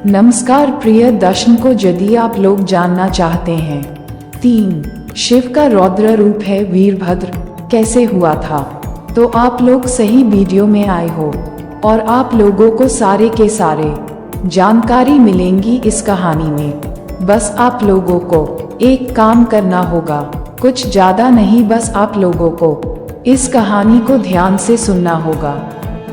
नमस्कार प्रिय दर्शकों, यदि आप लोग जानना चाहते हैं 3 शिव का रौद्र रूप है वीरभद्र कैसे हुआ था, तो आप लोग सही वीडियो में आए हो और आप लोगों को सारे के सारे जानकारी मिलेंगी इस कहानी में। बस आप लोगों को एक काम करना होगा, कुछ ज्यादा नहीं, बस आप लोगों को इस कहानी को ध्यान से सुनना होगा।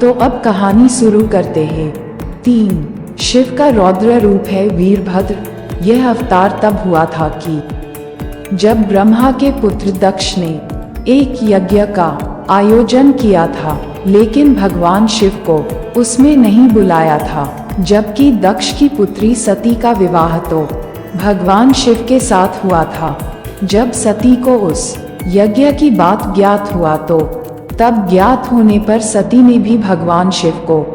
तो अब कहानी शुरू करते हैं। 3 शिव का रौद्र रूप है वीरभद्र। यह अवतार तब हुआ था कि जब ब्रह्मा के पुत्र दक्ष ने एक यज्ञ का आयोजन किया था, लेकिन भगवान शिव को उसमें नहीं बुलाया था। जबकि दक्ष की पुत्री सती का विवाह तो भगवान शिव के साथ हुआ था। जब सती को उस यज्ञ की बात ज्ञात हुआ तो तब ज्ञात होने पर सती ने भी भगवान शिव को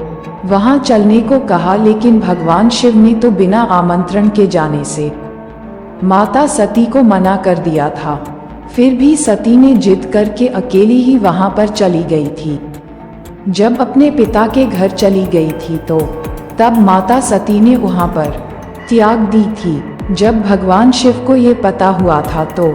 वहां चलने को कहा, लेकिन भगवान शिव ने तो बिना आमंत्रण के जाने से माता सती को मना कर दिया था। फिर भी सती ने जिद करके अकेली ही वहां पर चली गई थी। जब अपने पिता के घर चली गई थी तो तब माता सती ने वहां पर त्याग दी थी। जब भगवान शिव को ये पता हुआ था तो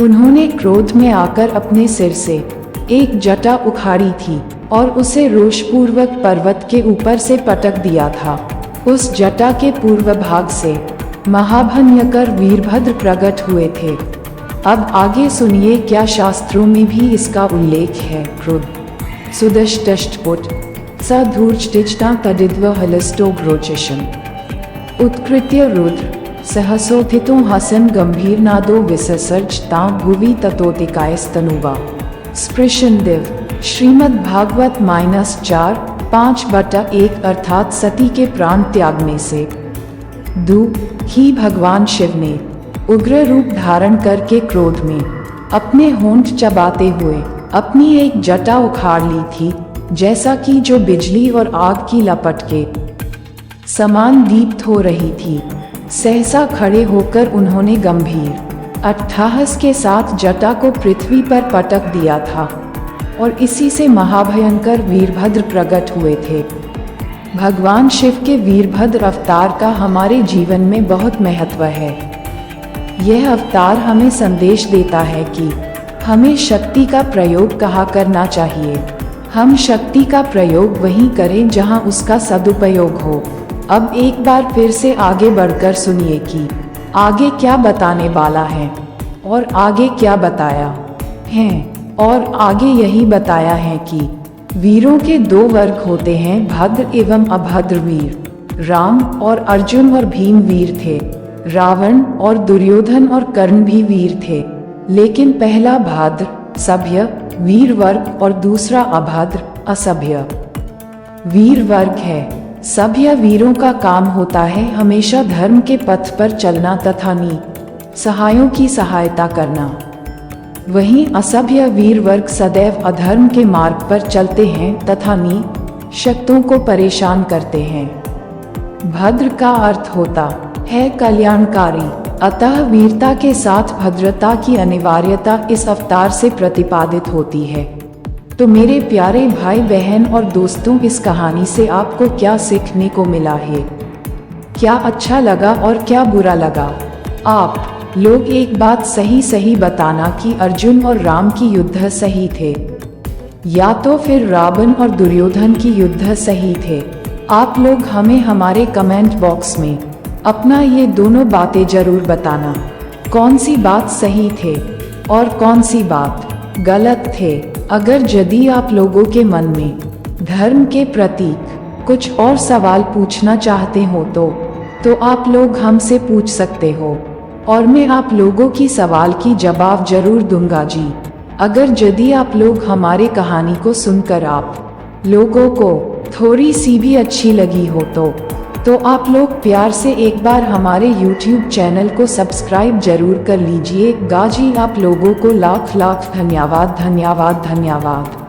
उन्होंने क्रोध में आकर अपने सिर से एक जटा उखाड़ी थी और उसे रोषपूर्वक पर्वत के ऊपर से पटक दिया था। उस जटा के पूर्व भाग से महाभयंकर वीरभद्र प्रकट हुए थे। अब आगे सुनिए क्या शास्त्रों में भी इसका उल्लेख है। क्रोध सुदष्टष्टपुट स धूर्जटिष्टा तदिद्व हलस्तो ग्रोचशम उत्कृत्य रुद्र सहसोथितो हसन गंभीर नादो विससर्ज ता भुवि ततोतिकायस्तनुवा स्पृशन दिव। श्रीमद् भागवत -4 5/1 अर्थात सती के प्राण त्यागने से ही भगवान शिव ने उग्र रूप धारण करके क्रोध में अपने होंठ चबाते हुए अपनी एक जटा उखाड़ ली थी, जैसा कि जो बिजली और आग की लपट के समान दीप्त हो रही थी। सहसा खड़े होकर उन्होंने गंभीर अट्टहास के साथ जटा को पृथ्वी पर पटक दिया था और इसी से महाभयंकर वीरभद्र प्रकट हुए थे। भगवान शिव के वीरभद्र अवतार का हमारे जीवन में बहुत महत्व है। यह अवतार हमें संदेश देता है कि हमें शक्ति का प्रयोग कहाँ करना चाहिए। हम शक्ति का प्रयोग वहीं करें जहां उसका सदुपयोग हो। अब एक बार फिर से आगे बढ़कर सुनिए कि आगे क्या बताने वाला है और आगे क्या बताया है। और आगे यही बताया है कि वीरों के 2 वर्ग होते हैं, भद्र एवं अभद्र वीर। राम और अर्जुन और भीम वीर थे, रावण और दुर्योधन और कर्ण भी वीर थे। लेकिन पहला भद्र सभ्य वीर वर्ग और दूसरा अभद्र असभ्य वीर वर्ग है। सभ्य वीरों का काम होता है हमेशा धर्म के पथ पर चलना तथा सहायों की सहायता करना। वहीं असभ्य वीर वर्ग सदैव अधर्म के मार्ग पर चलते हैं तथा शक्तों को परेशान करते हैं। भद्र का अर्थ होता है कल्याणकारी, अतः वीरता के साथ भद्रता की अनिवार्यता इस अवतार से प्रतिपादित होती है। तो मेरे प्यारे भाई बहन और दोस्तों, इस कहानी से आपको क्या सीखने को मिला है, क्या अच्छा लगा और क्या बुरा लगा? आप लोग एक बात सही बताना कि अर्जुन और राम की युद्ध सही थे या तो फिर रावण और दुर्योधन की युद्ध सही थे। आप लोग हमें हमारे कमेंट बॉक्स में अपना ये दोनों बातें जरूर बताना, कौन सी बात सही थे और कौन सी बात गलत थे। अगर यदि आप लोगों के मन में धर्म के प्रति कुछ और सवाल पूछना चाहते हो तो आप लोग हमसे पूछ सकते हो और मैं आप लोगों की सवाल की जवाब जरूर दूंगा जी। अगर यदि आप लोग हमारे कहानी को सुनकर आप लोगों को थोड़ी सी भी अच्छी लगी हो तो आप लोग प्यार से एक बार हमारे YouTube चैनल को सब्सक्राइब जरूर कर लीजिए। गाजी आप लोगों को लाख धन्यवाद।